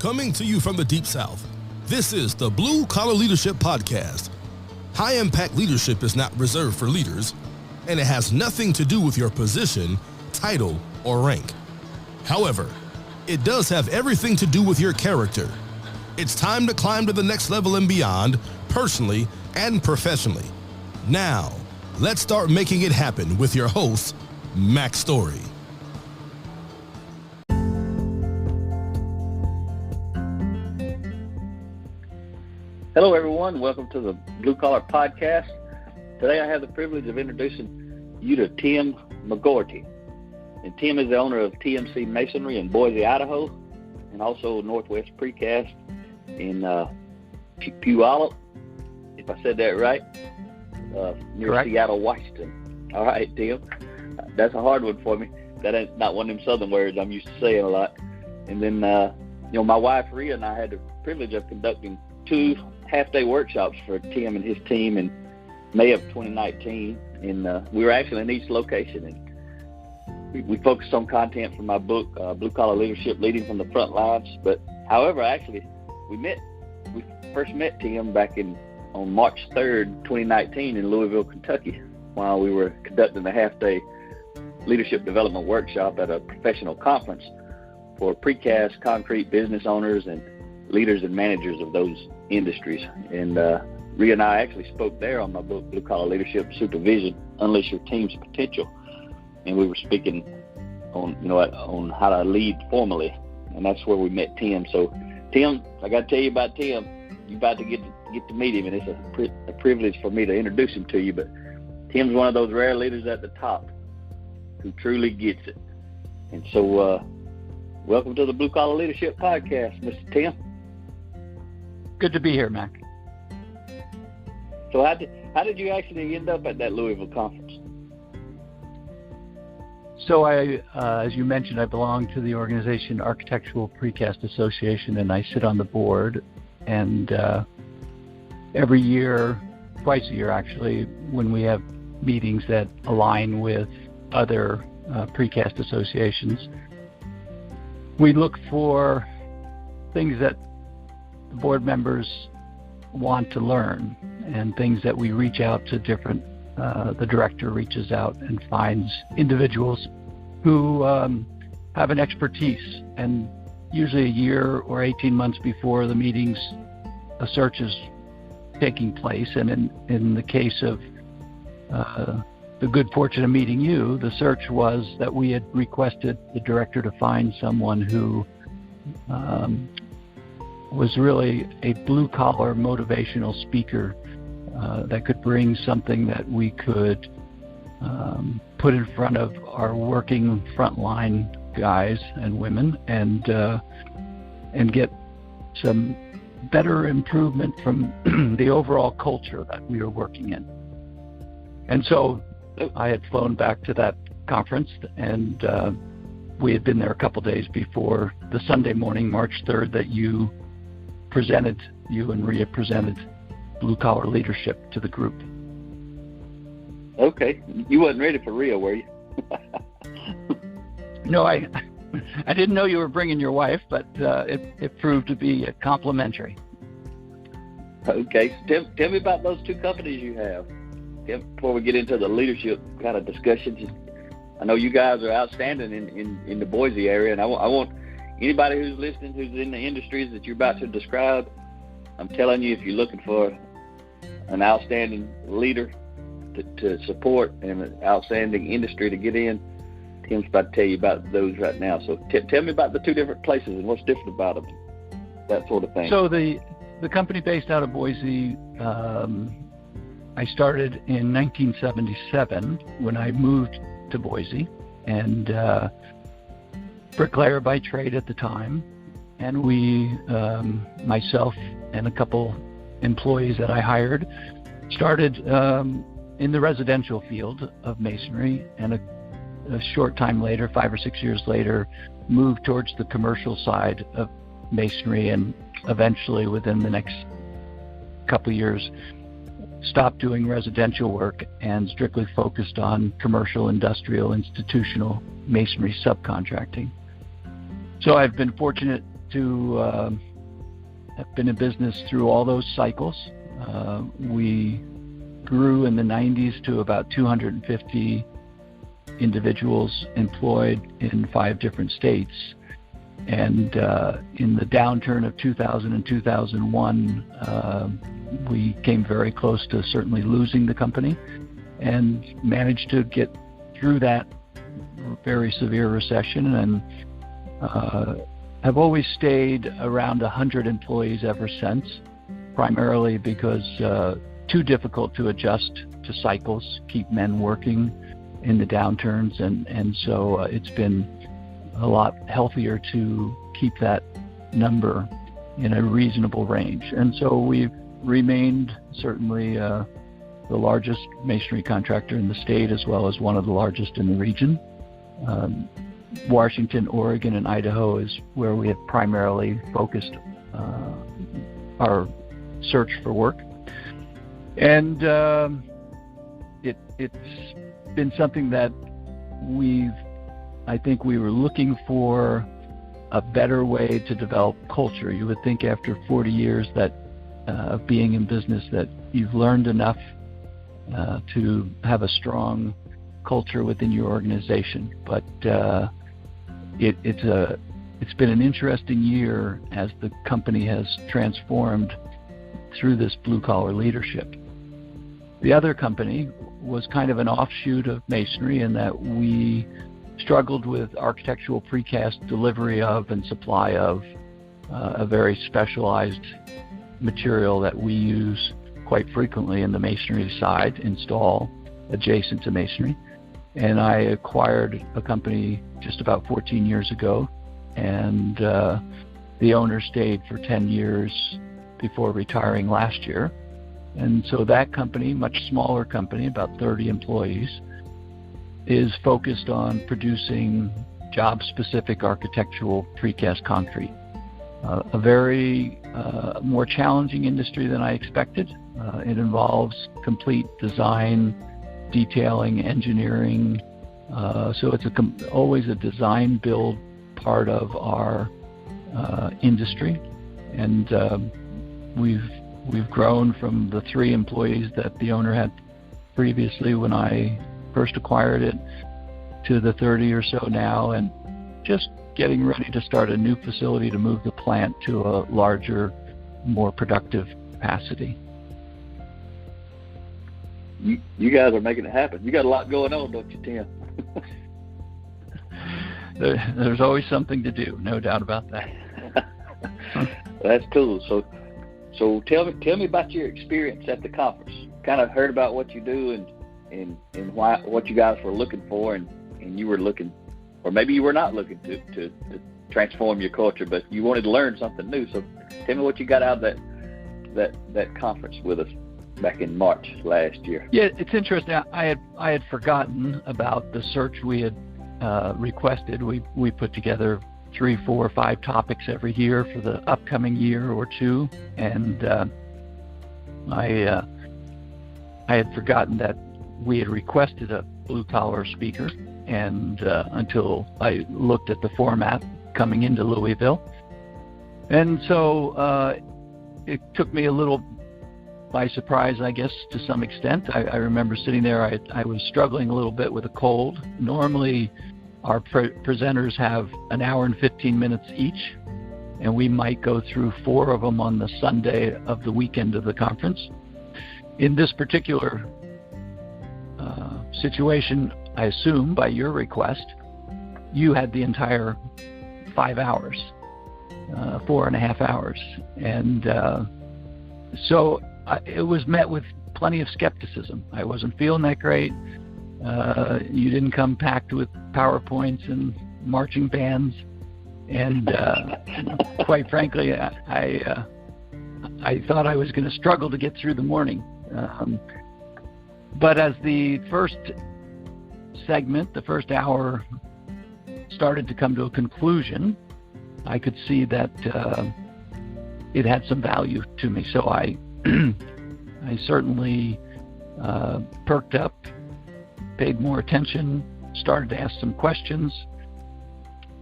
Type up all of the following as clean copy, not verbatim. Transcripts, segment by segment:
Coming to you from the Deep South, this is the Blue Collar Leadership Podcast. High-impact leadership is not reserved for leaders, and it has nothing to do with your position, title, or rank. However, it does have everything to do with your character. It's time to climb to the next level and beyond, personally and professionally. Now, let's start making it happen with your host, Mack Story. Hello, everyone. Welcome to the Blue Collar Podcast. Today, I have the privilege of introducing you to Tim McGourty. And Tim is the owner of TMC Masonry in Boise, Idaho, and also Northwest Precast in Puyallup, if I said that right, near Correct. Seattle, Washington. All right, Tim. That's a hard one for me. That ain't not one of them Southern words I'm used to saying a lot. And then, my wife, Rhea, and I had the privilege of conducting 2 half-day workshops for Tim and his team in May of 2019, and we were actually in each location, and we focused on content from my book, Blue Collar Leadership, Leading from the Front Lines. But however, actually, we first met Tim back on March 3rd, 2019 in Louisville, Kentucky, while we were conducting a half-day leadership development workshop at a professional conference for precast concrete business owners and leaders and managers of those industries. And Rhea and I actually spoke there on my book, Blue Collar Leadership Supervision, Unleash Your Team's Potential. And we were speaking on how to lead formally. And that's where we met Tim. So, Tim, I got to tell you about Tim. You're about to get to meet him, and it's a privilege for me to introduce him to you. But Tim's one of those rare leaders at the top who truly gets it. And so, welcome to the Blue Collar Leadership Podcast, Mr. Tim. Good to be here, Mack. So how did you actually end up at that Louisville conference? So I, as you mentioned, I belong to the organization Architectural Precast Association, and I sit on the board. And every year, twice a year actually, when we have meetings that align with other precast associations, we look for things that the board members want to learn and things that we reach out to different, the director reaches out and finds individuals who have an expertise. And usually a year or 18 months before the meetings, a search is taking place. And in the case of the good fortune of meeting you, the search was that we had requested the director to find someone who was really a blue-collar motivational speaker that could bring something that we could put in front of our working frontline guys and women and get some better improvement from the overall culture that we were working in. And so I had flown back to that conference, and we had been there a couple days before the Sunday morning, March 3rd, that you and Rhea presented Blue Collar Leadership to the group. Okay. You wasn't ready for Rhea, were you? No, I didn't know you were bringing your wife, but it proved to be complimentary. Okay. So tell me about those 2 companies you have. Before we get into the leadership kind of discussions, I know you guys are outstanding in the Boise area, and I want anybody who's listening who's in the industries that you're about to describe, I'm telling you, if you're looking for an outstanding leader to support and an outstanding industry to get in, Tim's about to tell you about those right now. So tell me about the 2 different places and what's different about them, that sort of thing. So the company based out of Boise, I started in 1977 when I moved to Boise, and bricklayer by trade at the time. And we, myself and a couple employees that I hired, started in the residential field of masonry, and a short time later, 5 or 6 years later, moved towards the commercial side of masonry, and eventually within the next couple of years stopped doing residential work and strictly focused on commercial, industrial, institutional masonry subcontracting. So I've been fortunate to have been in business through all those cycles. We grew in the 90s to about 250 individuals employed in 5 different states. And in the downturn of 2000 and 2001, we came very close to certainly losing the company, and managed to get through that very severe recession, and have always stayed around 100 employees ever since, primarily because too difficult to adjust to cycles, keep men working in the downturns, and so it's been a lot healthier to keep that number in a reasonable range. And so we've remained certainly the largest masonry contractor in the state, as well as one of the largest in the region. Washington, Oregon, and Idaho is where we have primarily focused our search for work. And it's been something that I think we were looking for a better way to develop culture. You would think after 40 years of being in business that you've learned enough to have a strong culture within your organization. But it's been an interesting year as the company has transformed through this blue-collar leadership. The other company was kind of an offshoot of masonry in that we struggled with architectural precast delivery of and supply of a very specialized material that we use quite frequently in the masonry side, install adjacent to masonry. And I acquired a company just about 14 years ago, and the owner stayed for 10 years before retiring last year. And so that company, much smaller company, about 30 employees, is focused on producing job-specific architectural precast concrete. A very more challenging industry than I expected. It involves complete design, detailing, engineering. So it's always a design-build part of our industry. And we've grown from the 3 employees that the owner had previously when I first acquired it to the 30 or so now, and just getting ready to start a new facility to move the plant to a larger, more productive capacity. You guys are making it happen. You got a lot going on, don't you, Tim? There's always something to do, no doubt about that. That's cool. So tell me about your experience at the conference. Kind of heard about what you do and what you guys were looking for, and you were looking, or maybe you were not looking to transform your culture, but you wanted to learn something new. So tell me what you got out of that conference with us back in March last year. Yeah, it's interesting. I had forgotten about the search we had requested. We put together 3, 4, 5 topics every year for the upcoming year or 2, and I had forgotten that we had requested a blue-collar speaker, and until I looked at the format coming into Louisville. And so it took me a little by surprise, I guess, to some extent. I remember sitting there, I was struggling a little bit with a cold. Normally, our presenters have an hour and 15 minutes each, and we might go through 4 of them on the Sunday of the weekend of the conference. In this particular situation, I assume by your request, you had the entire 5 hours, 4.5 hours. And so it was met with plenty of skepticism. I wasn't feeling that great. You didn't come packed with PowerPoints and marching bands. And quite frankly, I thought I was going to struggle to get through the morning. But as the first segment, the first hour, started to come to a conclusion, I could see that it had some value to me. So I certainly perked up, paid more attention, started to ask some questions.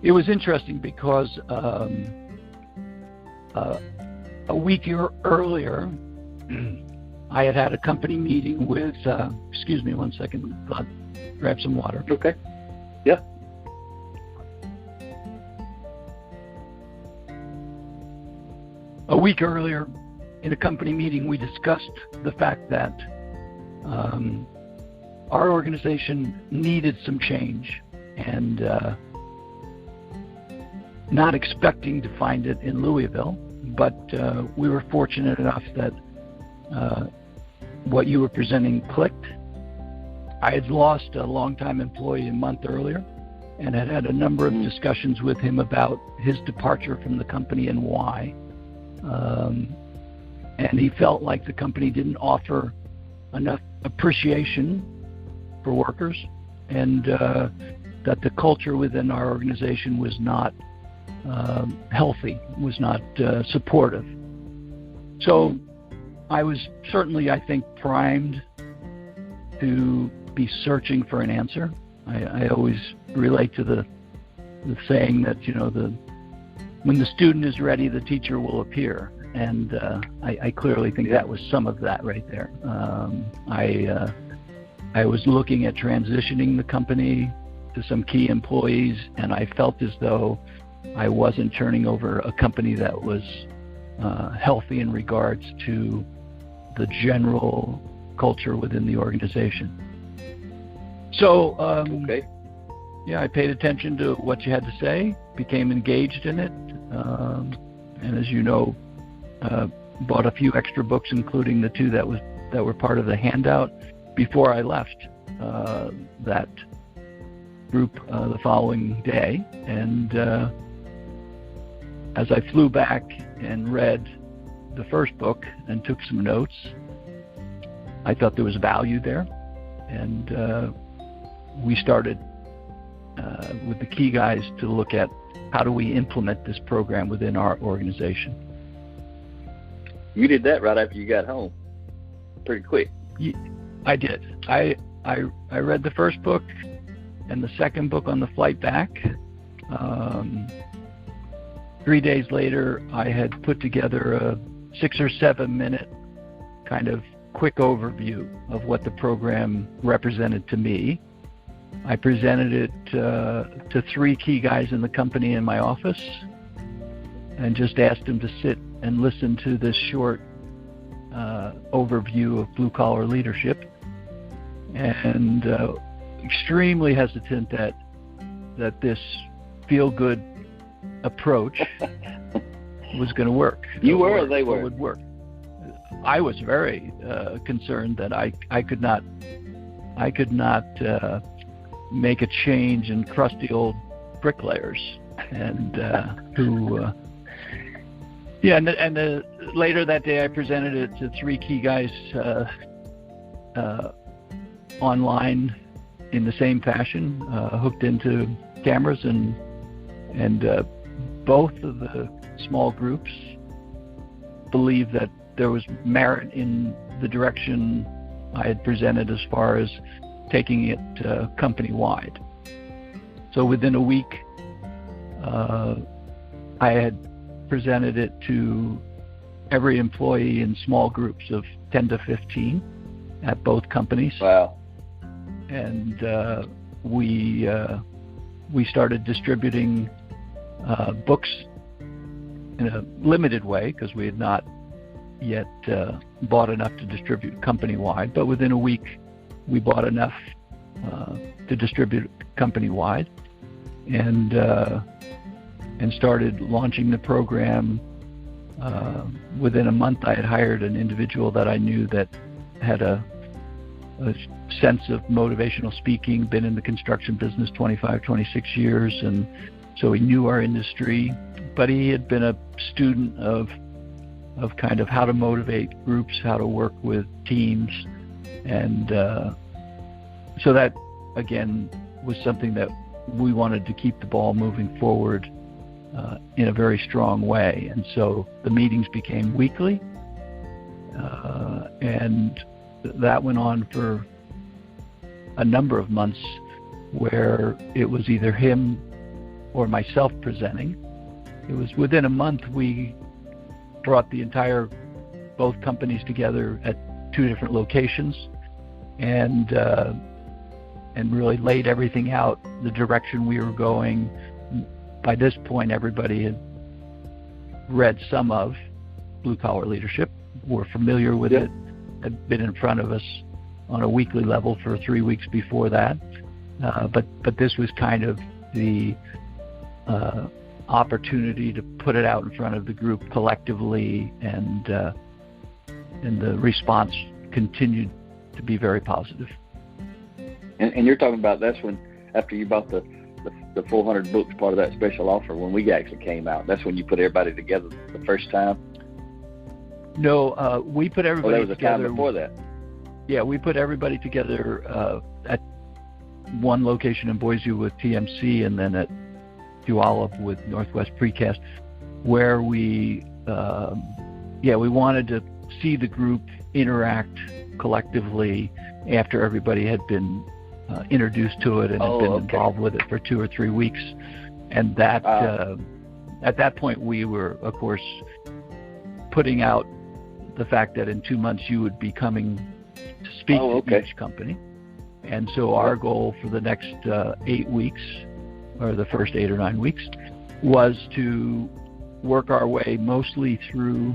It was interesting because a week earlier, I had a company meeting with, excuse me one second, I'll grab some water. Okay. Yeah. A week earlier, in a company meeting, we discussed the fact that our organization needed some change, and not expecting to find it in Louisville, but we were fortunate enough that what you were presenting clicked. I had lost a longtime employee a month earlier and had a number of discussions with him about his departure from the company and why. And he felt like the company didn't offer enough appreciation for workers, and that the culture within our organization was not healthy, was not supportive. So I was certainly, I think, primed to be searching for an answer. I always relate to the saying that, when the student is ready, the teacher will appear. And I clearly think that was some of that right there. I was looking at transitioning the company to some key employees, and I felt as though I wasn't turning over a company that was healthy in regards to the general culture within the organization. So, okay. Yeah, I paid attention to what you had to say, became engaged in it, and as you know, bought a few extra books, including the two that were part of the handout before I left that group the following day. And as I flew back and read the first book and took some notes, I thought there was value there, and we started with the key guys to look at how do we implement this program within our organization. You did that right after you got home, pretty quick. I did. I read the first book and the second book on the flight back. 3 days later, I had put together a 6 or 7 minute kind of quick overview of what the program represented to me. I presented it to 3 key guys in the company in my office and just asked them to sit and listen to this short overview of blue-collar leadership, and extremely hesitant that this feel-good approach was going to work. You were, or they were? Would work. I was very concerned that I could not make a change in crusty old bricklayers, and later that day I presented it to 3 key guys online in the same fashion, hooked into cameras, and both of the small groups believed that there was merit in the direction I had presented as far as taking it company-wide. So within a week, I had presented it to every employee in small groups of 10 to 15 at both companies. Wow. And we started distributing books in a limited way because we had not yet bought enough to distribute company-wide. But within a week, we bought enough to distribute company-wide, and started launching the program. Within a month, I had hired an individual that I knew that had a sense of motivational speaking, been in the construction business 25, 26 years, and so he knew our industry, but he had been a student of kind of how to motivate groups, how to work with teams, and so that, again, was something that we wanted to keep the ball moving forward in a very strong way. And so the meetings became weekly, and that went on for a number of months where it was either him or myself presenting. It was within a month we brought both companies together at 2 different locations, and really laid everything out, the direction we were going. By this point, everybody had read some of Blue Collar Leadership, were familiar with it, had been in front of us on a weekly level for 3 weeks before that. But this was kind of the opportunity to put it out in front of the group collectively, and the response continued to be very positive. And you're talking about that's when, after you bought the 400 books, part of that special offer, when we actually came out, that's when you put everybody together the first time? No, we put everybody together. There was a time before that. Yeah, we put everybody together at one location in Boise with TMC, and then at Puyallup with Northwest Precast, where we wanted to see the group interact collectively after everybody had been introduced to it and had been involved with it for 2 or 3 weeks. And that at that point we were, of course, putting out the fact that in 2 months you would be coming to speak to each company. And so our goal for the next 8 weeks, or the first 8 or 9 weeks, was to work our way mostly through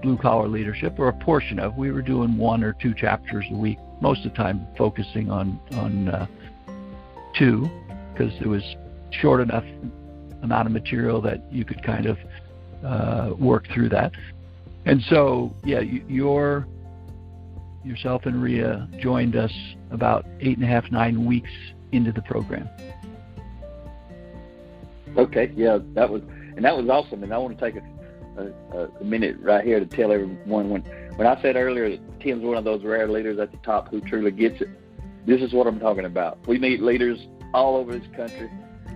Blue Collar Leadership, or a portion of. We were doing 1 or 2 chapters a week, most of the time focusing on 2, because there was short enough amount of material that you could kind of work through that. And so, yourself and Rhea joined us about 8.5, 9 weeks into the program. Okay, that was awesome. And I want to take a minute right here to tell everyone, when I said earlier that Tim's one of those rare leaders at the top who truly gets it, this is what I'm talking about. We meet leaders all over this country.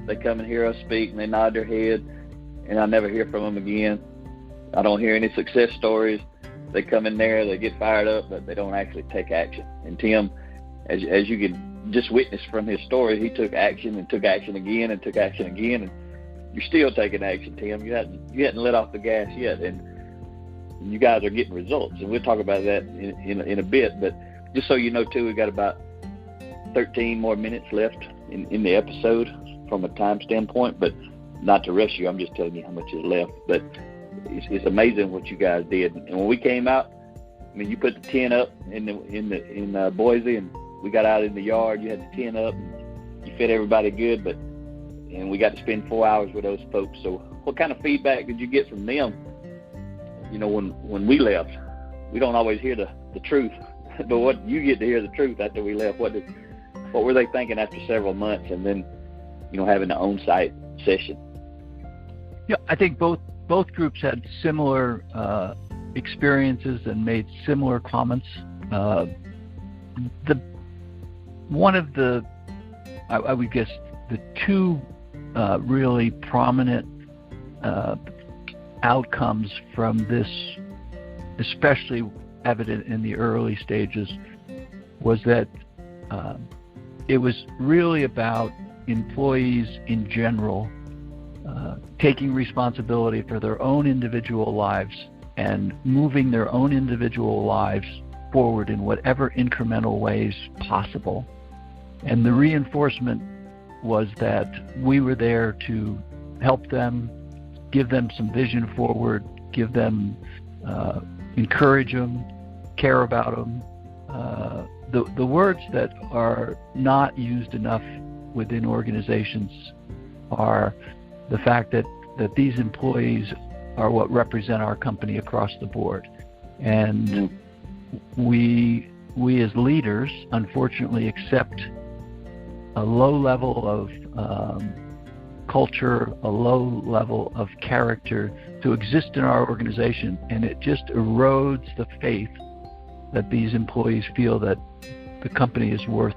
They come and hear us speak, and they nod their head, and I never hear from them again. I don't hear any success stories. They come in there, they get fired up, but they don't actually take action. And Tim, as you can just witness from his story, he took action and took action again and took action again, and you're still taking action, Tim. You hadn't let off the gas yet, and you guys are getting results. And we'll talk about that in a bit. But just so you know, too, we've got about 13 more minutes left in the episode from a time standpoint. But not to rush you, I'm just telling you how much is left. But it's amazing what you guys did. And when we came out, I mean, you put the tent up in Boise, and we got out in the yard. You had the tent up, and you fed everybody good, and we got to spend 4 hours with those folks. So what kind of feedback did you get from them? You know, when we left, we don't always hear the truth, but what you get to hear the truth after we left. What were they thinking after several months, and then, having the on-site session? Yeah, I think both groups had similar experiences and made similar comments. I would guess the 2 really prominent outcomes from this, especially evident in the early stages, was that it was really about employees in general taking responsibility for their own individual lives and moving their own individual lives forward in whatever incremental ways possible. And the reinforcement was that we were there to help them, give them some vision forward, give them, encourage them, care about them. The words that are not used enough within organizations are the fact that these employees are what represent our company across the board. And we as leaders, unfortunately, accept a low level of culture, a low level of character to exist in our organization, and it just erodes the faith that these employees feel that the company is worth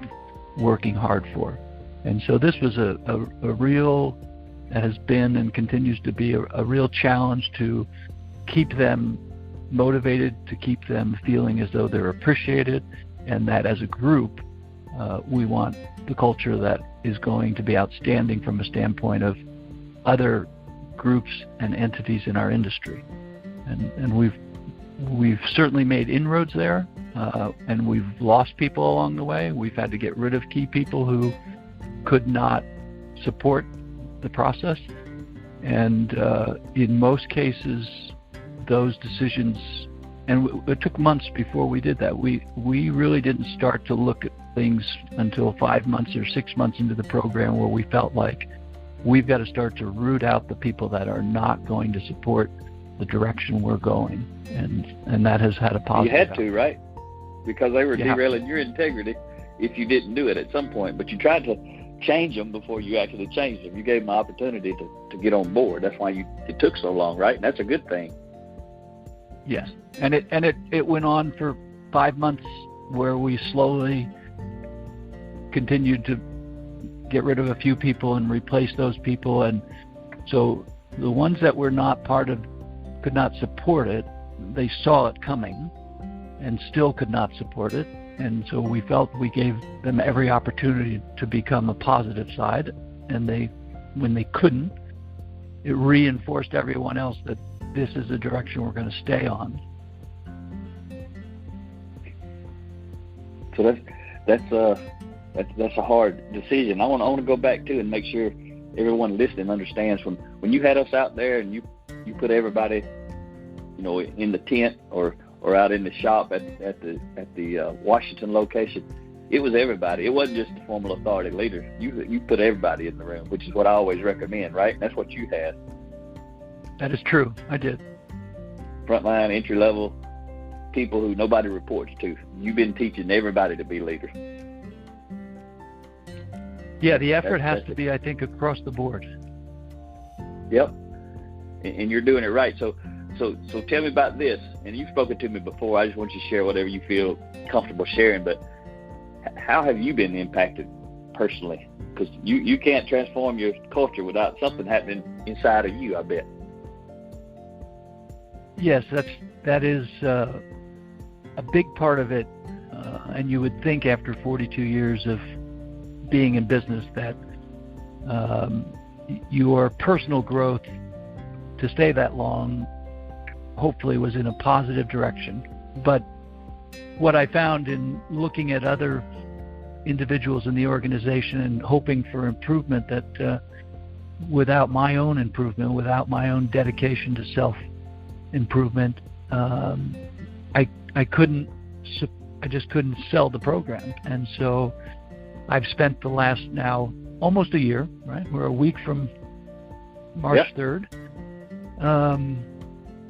working hard for. And so this was a real, has been and continues to be a real challenge to keep them motivated, to keep them feeling as though they're appreciated, and that as a group, we want the culture that is going to be outstanding from a standpoint of other groups and entities in our industry. and we've certainly made inroads there, and we've lost people along the way. We've had to get rid of key people who could not support the process, and in most cases, those decisions, and it took months before we did that. We really didn't start to look at things until 5 months or 6 months into the program, where we felt like we've got to start to root out the people that are not going to support the direction we're going, and that has had a positive. You had to, right? Because they were derailing your integrity if you didn't do it at some point. But you tried to change them before you actually changed them. You gave them an opportunity to get on board. That's why it took so long, right? And that's a good thing. Yes, and it went on for 5 months, where we slowly continued to get rid of a few people and replace those people, and so the ones that were not part of, could not support it, they saw it coming and still could not support it, and so we felt we gave them every opportunity to become a positive side, and when they couldn't, it reinforced everyone else that this is the direction we're going to stay on. So that's a hard decision. I want to go back to and make sure everyone listening understands when you had us out there and you put everybody, in the tent or out in the shop at the Washington location. It was everybody. It wasn't just the formal authority leaders. You put everybody in the room, which is what I always recommend, right? And that's what you had. That is true. I did. Frontline, entry level people who nobody reports to. You've been teaching everybody to be leaders. Yeah, the effort has to be, I think, across the board. Yep, and you're doing it right. So tell me about this. And you've spoken to me before. I just want you to share whatever you feel comfortable sharing. But how have you been impacted personally? Because you can't transform your culture without something happening inside of you, I bet. Yes, that is a big part of it. And you would think after 42 years of being in business that your personal growth to stay that long hopefully was in a positive direction. But what I found in looking at other individuals in the organization and hoping for improvement, that without my own improvement, without my own dedication to self-improvement, I just couldn't sell the program. And so I've spent the last now almost a year, right? We're a week from March 3rd,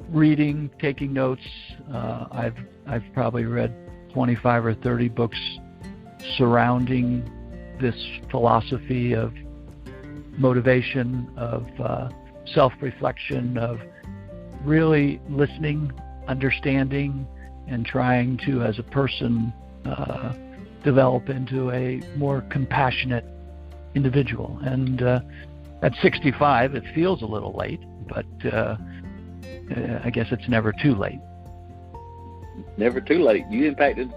reading, taking notes. I've probably read 25 or 30 books surrounding this philosophy of motivation, of self-reflection, of really listening, understanding, and trying to, as a person, develop into a more compassionate individual. And at 65, it feels a little late, but I guess it's never too late. Never too late. You impacted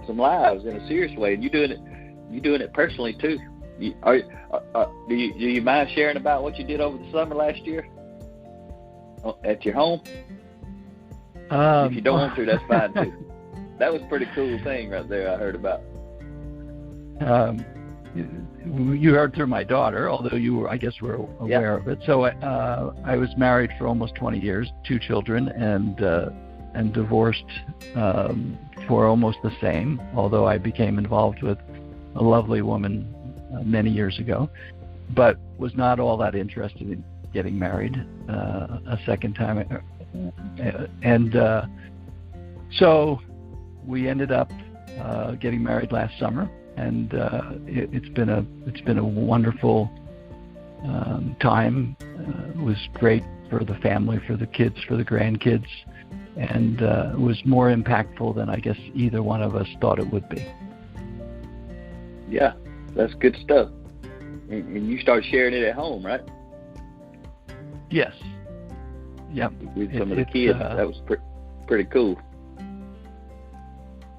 some lives in a serious way, and you're doing it personally too. Do you mind sharing about what you did over the summer last year at your home? If you don't want to, that's fine too. That was a pretty cool thing right there I heard about. You heard through my daughter, although you were, I guess, were aware of it. So I was married for almost 20 years, 2 children, and divorced for almost the same, although I became involved with a lovely woman many years ago, but was not all that interested in getting married a second time. So we ended up getting married last summer, and it's been a wonderful time. It was great for the family, for the kids, for the grandkids, and it was more impactful than I guess either one of us thought it would be. Yeah, that's good stuff. And you started sharing it at home, right? Yes. Yep. With some of the kids. That was pretty cool.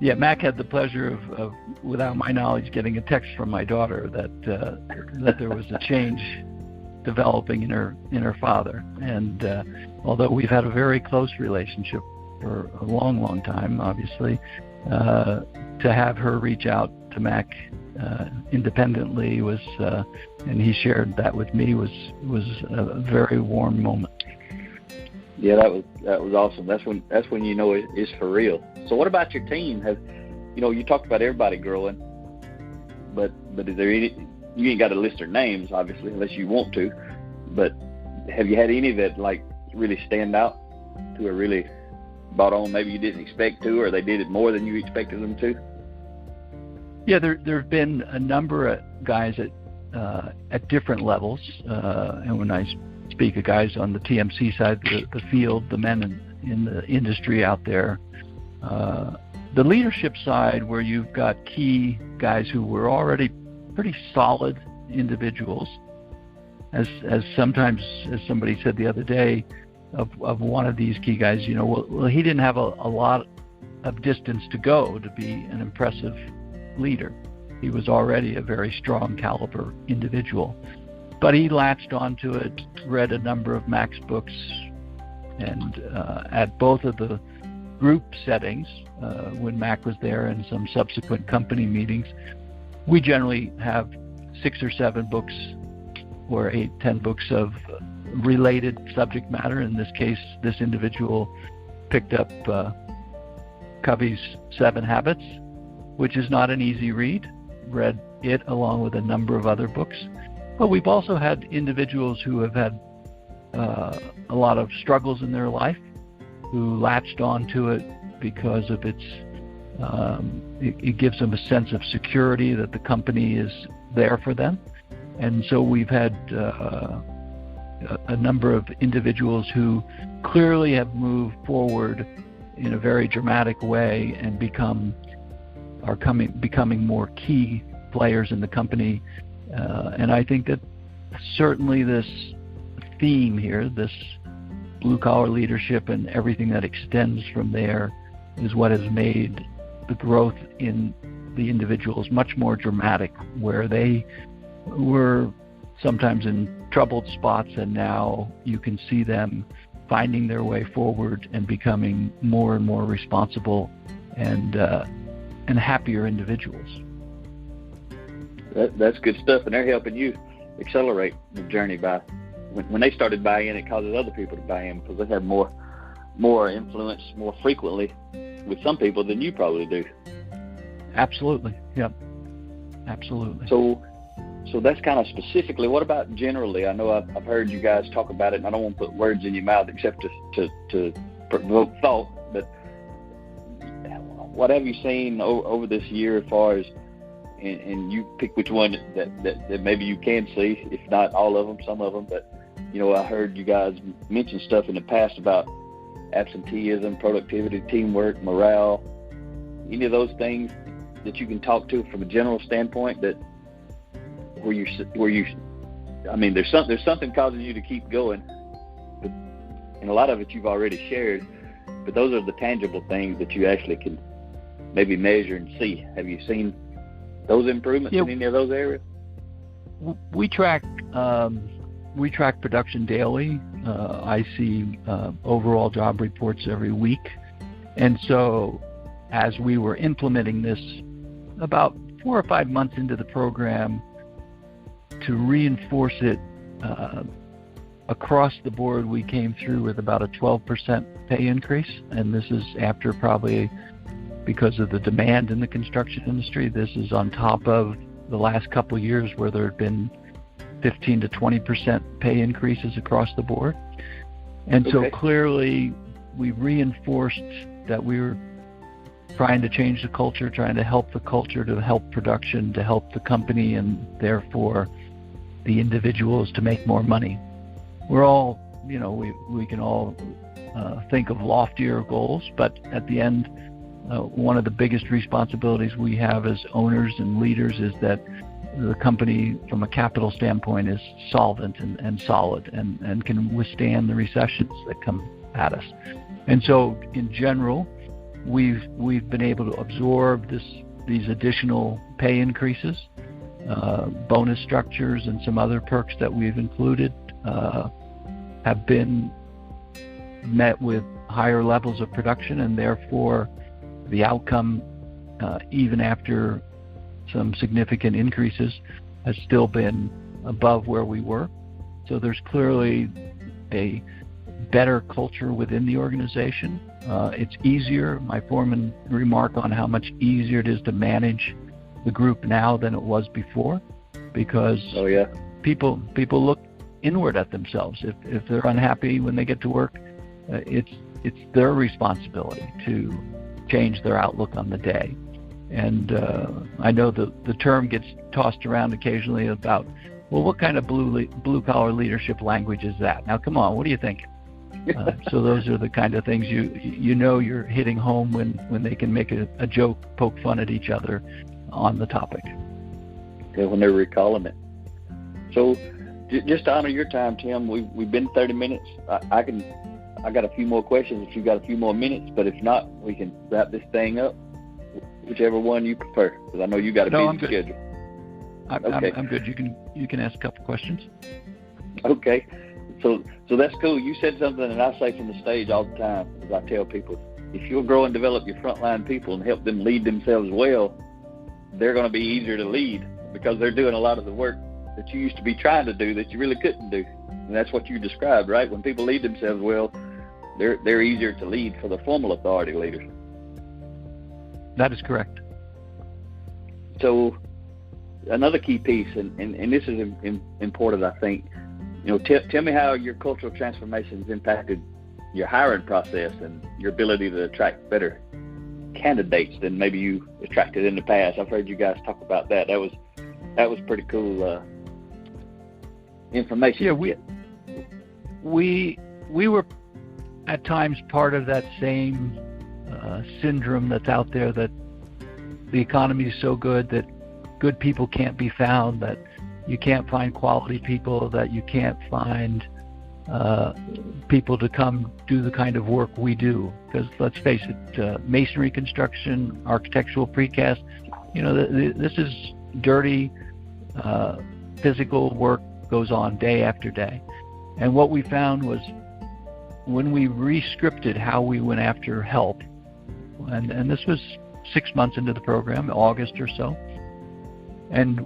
Yeah, Mack had the pleasure of, without my knowledge, getting a text from my daughter that there was a change developing in her father. And although we've had a very close relationship for a long, long time, obviously, to have her reach out to Mack independently was, and he shared that with me, was a very warm moment. Yeah, that was awesome. That's when you know it's for real. So what about your team? You talked about everybody growing, but is there any? You ain't got to list their names, obviously, unless you want to. But have you had any that like really stand out, who are really bought on? Maybe you didn't expect to, or they did it more than you expected them to. Yeah, there have been a number of guys at different levels, and when I speak of guys on the TMC side, the field, the men in the industry out there, the leadership side, where you've got key guys who were already pretty solid individuals, as sometimes, as somebody said the other day, of one of these key guys, well, he didn't have a lot of distance to go to be an impressive leader. He was already a very strong caliber individual, but he latched onto it, read a number of Mack's books, and at both of the group settings, when Mack was there and some subsequent company meetings, we generally have 6 or 7 books or 8, 10 books of related subject matter. In this case, this individual picked up Covey's 7 Habits, which is not an easy read, read it along with a number of other books. But we've also had individuals who have had a lot of struggles in their life, who latched onto it because of its it gives them a sense of security that the company is there for them. And so we've had a number of individuals who clearly have moved forward in a very dramatic way and becoming more key players in the company. And I think that certainly this theme here, this blue-collar leadership and everything that extends from there, is what has made the growth in the individuals much more dramatic, where they were sometimes in troubled spots, and now you can see them finding their way forward and becoming more and more responsible and happier individuals. That's good stuff, and they're helping you accelerate the journey by when they started buying in, it causes other people to buy in because they have more influence more frequently with some people than you probably do. Absolutely. Yep. Absolutely. So that's kind of specifically. What about generally? I know I've heard you guys talk about it, and I don't want to put words in your mouth except to provoke thought. But what have you seen over this year as far as, and you pick which one that maybe you can see, if not all of them, some of them. But I heard you guys mention stuff in the past about absenteeism, productivity, teamwork, morale. Any of those things that you can talk to from a general standpoint that where you I mean, there's something causing you to keep going, but, and a lot of it you've already shared, but those are the tangible things that you actually can maybe measure and see. Have you seen those improvements in any of those areas? We track production daily. I see overall job reports every week. And so as we were implementing this about 4 or 5 months into the program, to reinforce it across the board, we came through with about a 12% pay increase. And this is after, probably because of the demand in the construction industry, this is on top of the last couple of years where there had been 15 to 20% pay increases across the board. And so clearly we reinforced that we were trying to change the culture, trying to help the culture, to help production, to help the company, and therefore the individuals to make more money. We're all, we can all think of loftier goals, but at the end, one of the biggest responsibilities we have as owners and leaders is that the company, from a capital standpoint, is solvent and solid and can withstand the recessions that come at us. And so, in general, we've been able to absorb these additional pay increases bonus structures and some other perks that we've included have been met with higher levels of production, and therefore the outcome, even after some significant increases, has still been above where we were. So there's clearly a better culture within the organization. It's easier. My foreman remarked on how much easier it is to manage the group now than it was before, because people look inward at themselves. If they're unhappy when they get to work, it's their responsibility to change their outlook on the day. And I know the term gets tossed around occasionally about, well, what kind of blue collar leadership language is that? Now, come on, what do you think? So those are the kind of things you know you're hitting home when they can make a joke, poke fun at each other on the topic. When they're recalling it. So just to honor your time, Tim, we've been 30 minutes. I got a few more questions if you've got a few more minutes, but if not, we can wrap this thing up, whichever one you prefer, because I know you got a busy schedule. I'm good. You can ask a couple questions. Okay. So that's cool. You said something that I say from the stage all the time, as I tell people, if you'll grow and develop your frontline people and help them lead themselves well, they're going to be easier to lead, because they're doing a lot of the work that you used to be trying to do that you really couldn't do. And that's what you described, right? When people lead themselves well, they're easier to lead for the formal authority leaders. That is correct. So another key piece, and this is important, I think, tell me how your cultural transformation has impacted your hiring process and your ability to attract better candidates than maybe you attracted in the past. I've heard you guys talk about that. That was pretty cool information. Yeah, we were at times part of that same syndrome that's out there, that the economy is so good that good people can't be found, that you can't find quality people, that you can't find people to come do the kind of work we do. Because let's face it, masonry construction, architectural precast, this is dirty, physical work goes on day after day. And what we found was, when we re-scripted how we went after help, and this was 6 months into the program, August or so, and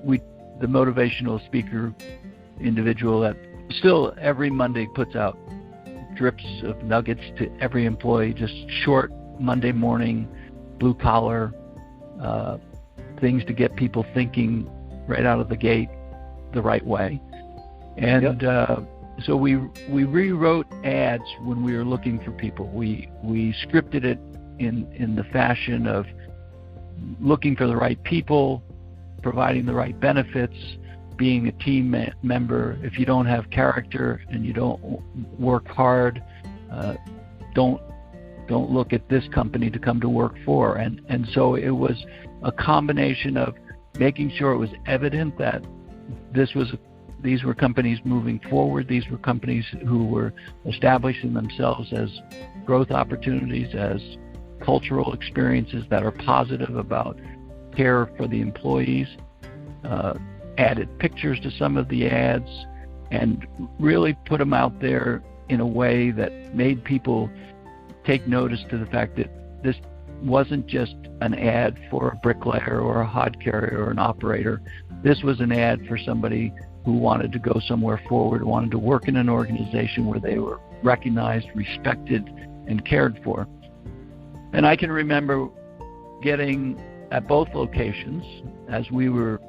the motivational speaker individual that still every Monday puts out drips of nuggets to every employee, just short Monday morning, blue collar things to get people thinking right out of the gate the right way. And so we rewrote ads when we were looking for people. We scripted it in the fashion of looking for the right people, providing the right benefits, being a team member. If you don't have character and you don't work hard, don't look at this company to come to work for. And so it was a combination of making sure it was evident that these were companies moving forward. These were companies who were establishing themselves as growth opportunities, as cultural experiences that are positive about care for the employees. Added pictures to some of the ads and really put them out there in a way that made people take notice to the fact that this wasn't just an ad for a bricklayer or a hod carrier or an operator. This was an ad for somebody who wanted to go somewhere forward, wanted to work in an organization where they were recognized, respected, and cared for. And I can remember getting at both locations, as we were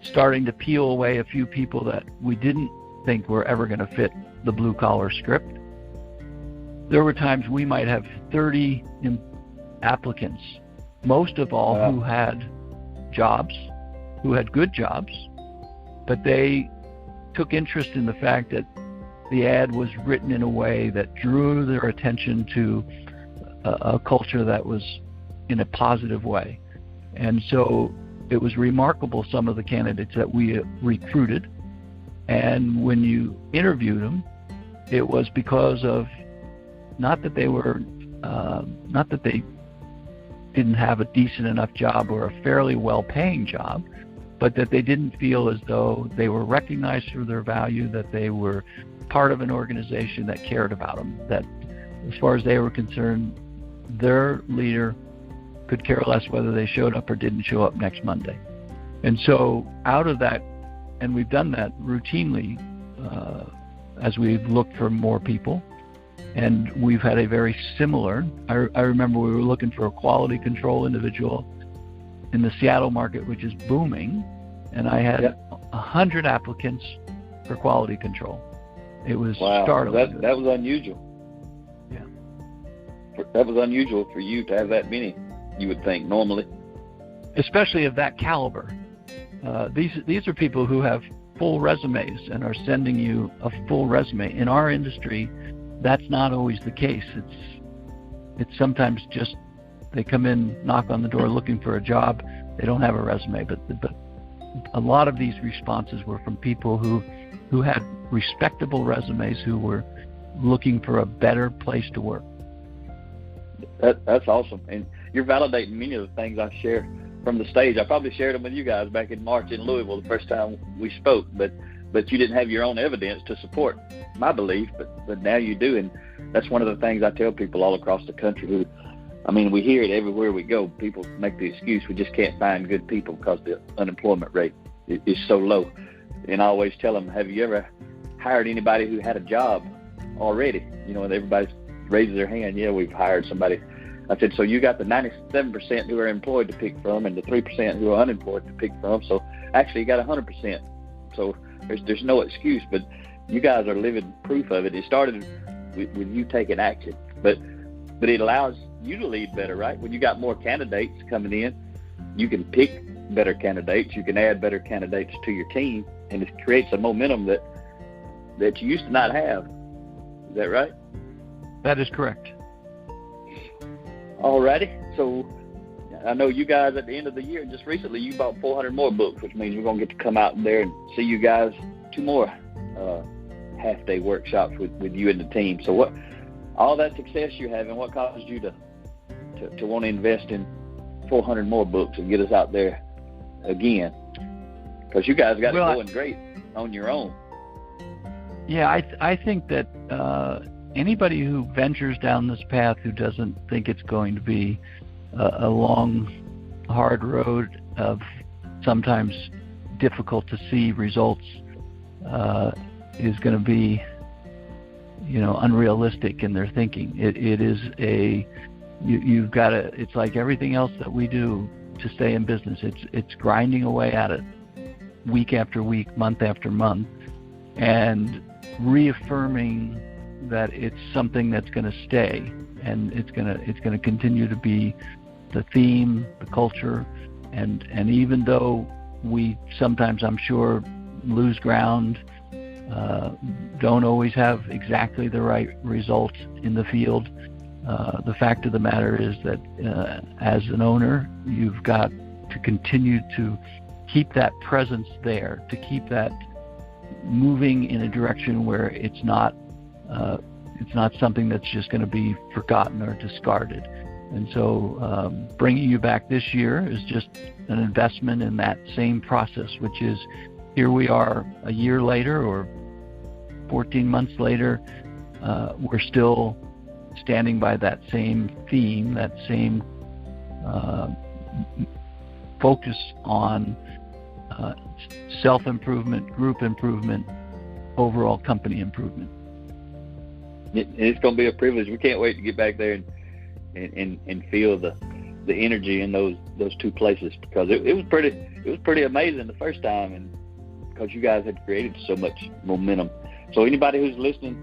starting to peel away a few people that we didn't think were ever going to fit the blue-collar script. There were times we might have 30 applicants, most of all who had jobs, who had good jobs, but they took interest in the fact that the ad was written in a way that drew their attention to a culture that was in a positive way. And so it was remarkable, some of the candidates that we recruited. And when you interviewed them, it was because of not that they didn't have a decent enough job or a fairly well-paying job, but that they didn't feel as though they were recognized for their value, that they were part of an organization that cared about them, that as far as they were concerned, their leader could care less whether they showed up or didn't show up next Monday. And so out of that, and we've done that routinely as we've looked for more people, and we've had a very similar, I remember we were looking for a quality control individual in the Seattle market, which is booming, and I had 100 applicants for quality control. It was startling. That was unusual. Yeah. That was unusual for you to have that many, you would think, normally. Especially of that caliber. These are people who have full resumes and are sending you a full resume. In our industry, that's not always the case. It's sometimes just they come in, knock on the door looking for a job. They don't have a resume, but a lot of these responses were from people who had respectable resumes, who were looking for a better place to work. That's awesome. And you're validating many of the things I share from the stage. I probably shared them with you guys back in March in Louisville the first time we spoke, but you didn't have your own evidence to support my belief, but now you do. And that's one of the things I tell people all across the country who, we hear it everywhere we go. People make the excuse, we just can't find good people because the unemployment rate is so low. And I always tell them, have you ever hired anybody who had a job already? And everybody raises their hand, yeah, we've hired somebody. I said, so you got the 97% who are employed to pick from and the 3% who are unemployed to pick from. So actually you got 100%. So there's no excuse, but you guys are living proof of it. It started with you taking action, but it allows you to lead better, right? When you got more candidates coming in, you can pick better candidates. You can add better candidates to your team, and it creates a momentum that you used to not have. Is that right? That is correct. Alrighty. So I know you guys at the end of the year, just recently, you bought 400 more books, which means we're going to get to come out there and see you guys 2 more half-day workshops with you and the team. So what, all that success you're having, what caused you to want to invest in 400 more books and get us out there again? Because you guys got it going great on your own. Yeah, I think that anybody who ventures down this path who doesn't think it's going to be a long, hard road of sometimes difficult to see results is going to be, unrealistic in their thinking. It is you've got to. It's like everything else that we do to stay in business. It's grinding away at it, week after week, month after month, and reaffirming that it's something that's going to stay, and it's going to continue to be the theme, the culture, and even though we sometimes, I'm sure, lose ground, don't always have exactly the right results in the field, the fact of the matter is that as an owner, you've got to continue to keep that presence there, to keep that moving in a direction where it's not something that's just going to be forgotten or discarded. And so bringing you back this year is just an investment in that same process, which is here we are a year later or 14 months later, we're still standing by that same theme, that same focus on self-improvement, group improvement, overall company improvement. It's going to be a privilege. We can't wait to get back there and feel the energy in those 2 places, because it was pretty amazing the first time, and because you guys had created so much momentum. So anybody who's listening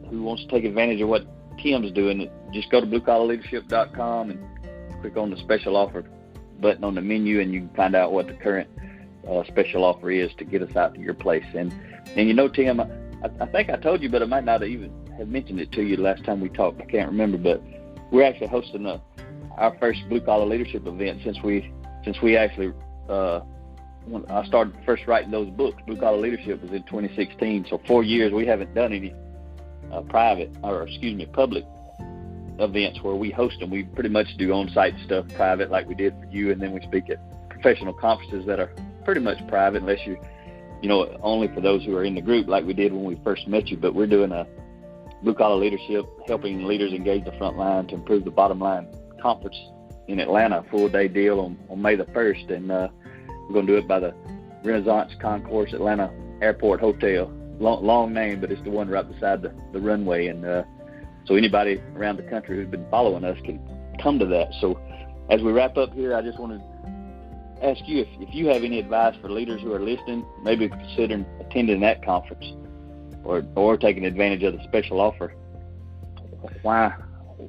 who wants to take advantage of what Tim's doing, just go to bluecollarleadership.com and click on the special offer button on the menu, and you can find out what the current special offer is to get us out to your place. And Tim, I think I told you, but I might not even have mentioned it to you the last time we talked. I can't remember, but we're actually hosting our first Blue Collar Leadership event since we actually when I started first writing those books. Blue Collar Leadership was in 2016, so 4 years we haven't done any public events where we host them. We pretty much do on-site stuff private like we did for you, and then we speak at professional conferences that are pretty much private unless you're, only for those who are in the group like we did when we first met you. But we're doing a Blue Collar Leadership, helping leaders engage the front line to improve the bottom line conference in Atlanta, a full-day deal on May the 1st. And we're going to do it by the Renaissance Concourse Atlanta Airport Hotel. Long name, but it's the one right beside the runway. And so anybody around the country who's been following us can come to that. So as we wrap up here, I just want to ask you if you have any advice for leaders who are listening, maybe considering attending that conference or taking advantage of the special offer.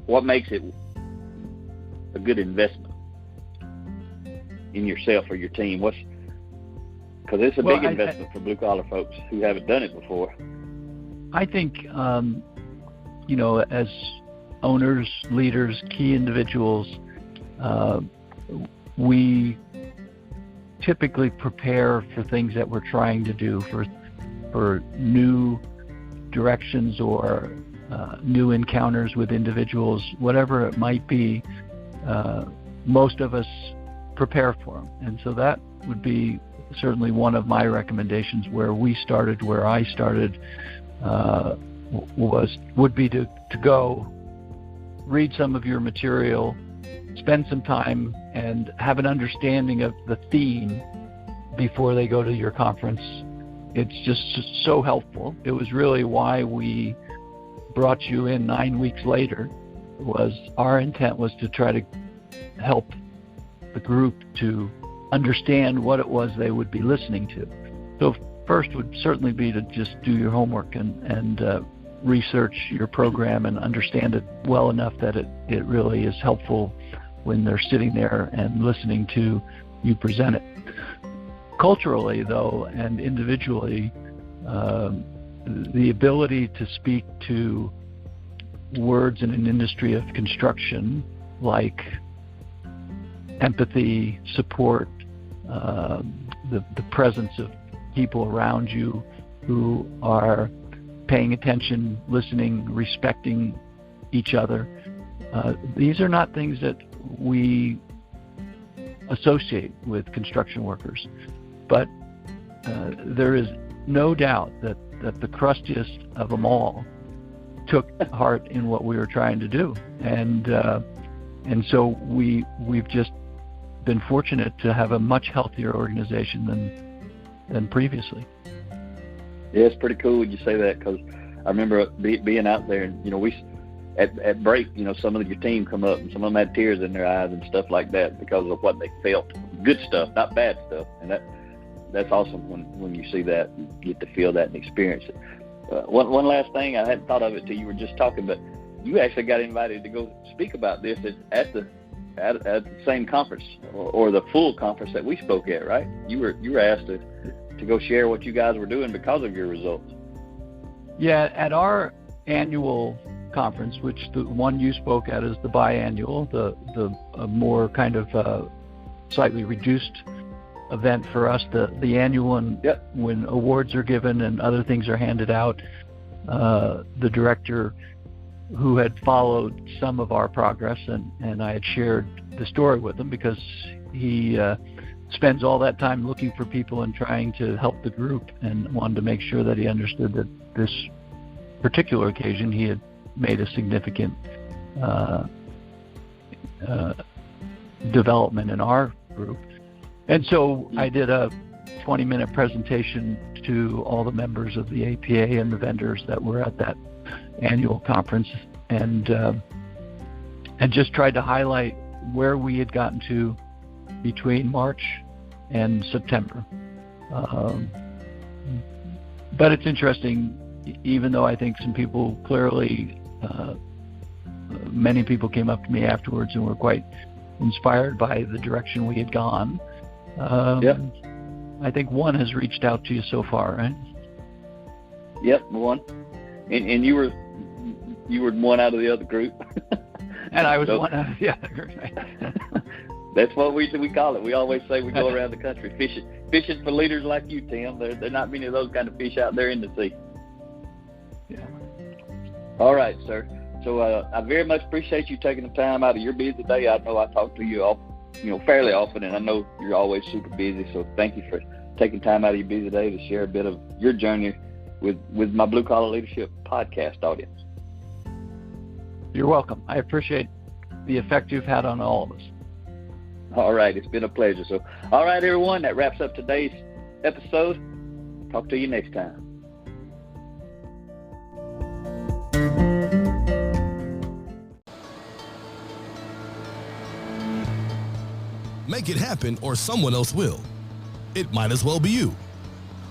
What makes it a good investment in yourself or your team? Because it's a big investment for blue collar folks who haven't done it before. I think, as owners, leaders, key individuals, we typically prepare for things that we're trying to do, for new directions or new encounters with individuals, whatever it might be. Most of us prepare for them, and so that would be certainly one of my recommendations. Where I started would be to go read some of your material, spend some time, and have an understanding of the theme before they go to your conference. It's just so helpful. It was really why we brought you in 9 weeks later. Our intent was to try to help the group to understand what it was they would be listening to. So first would certainly be to just do your homework and research your program and understand it well enough that it really is helpful when they're sitting there and listening to you present it. Culturally, though, and individually, the ability to speak to words in an industry of construction like empathy, support, the presence of people around you who are paying attention, listening, respecting each other. These are not things that we associate with construction workers. But there is no doubt that the crustiest of them all took heart in what we were trying to do. And so we've just been fortunate to have a much healthier organization than previously. Yeah, it's pretty cool when you say that, because I remember being out there, and we at break, some of your team come up and some of them had tears in their eyes and stuff like that because of what they felt. Good stuff, not bad stuff, and that's awesome when you see that and get to feel that and experience it. One last thing, I hadn't thought of it till you were just talking, but you actually got invited to go speak about this at the same conference or the full conference that we spoke at, right? You were asked to go share what you guys were doing because of your results. Yeah, at our annual conference, which the one you spoke at is the biannual, the more kind of slightly reduced event for us. The annual one, yep, when awards are given and other things are handed out, the director who had followed some of our progress, and I had shared the story with him because he spends all that time looking for people and trying to help the group, and wanted to make sure that he understood that this particular occasion he had made a significant development in our group. And so I did a 20-minute presentation to all the members of the APA and the vendors that were at that annual conference, and just tried to highlight where we had gotten to between March and September. But it's interesting, even though I think some people clearly, many people came up to me afterwards and were quite inspired by the direction we had gone. Yep. I think one has reached out to you so far, right? Yep, one. And you were one out of the other group. And I was one out of the other group. That's what we call it. We always say we go around the country fishing for leaders like you, Tim. There are not many of those kind of fish out there in the sea. Yeah. All right, sir. So I very much appreciate you taking the time out of your busy day. I know I talk to you fairly often, and I know you're always super busy, so thank you for taking time out of your busy day to share a bit of your journey with my Blue Collar Leadership podcast audience. You're welcome. I appreciate the effect you've had on all of us. All right, it's been a pleasure. So, all right, everyone, that wraps up today's episode. Talk to you next time. Make it happen or someone else will. It might as well be you.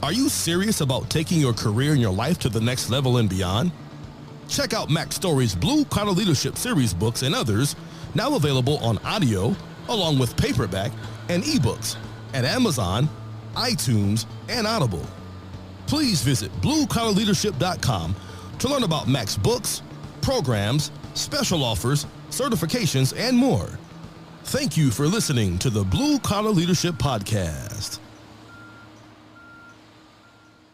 Are you serious about taking your career and your life to the next level and beyond? Check out Mack Story's Blue Collar Leadership series books and others, now available on audio, along with paperback and ebooks at Amazon, iTunes, and Audible. Please visit bluecollarleadership.com to learn about Mack's books, programs, special offers, certifications, and more. Thank you for listening to the Blue Collar Leadership Podcast.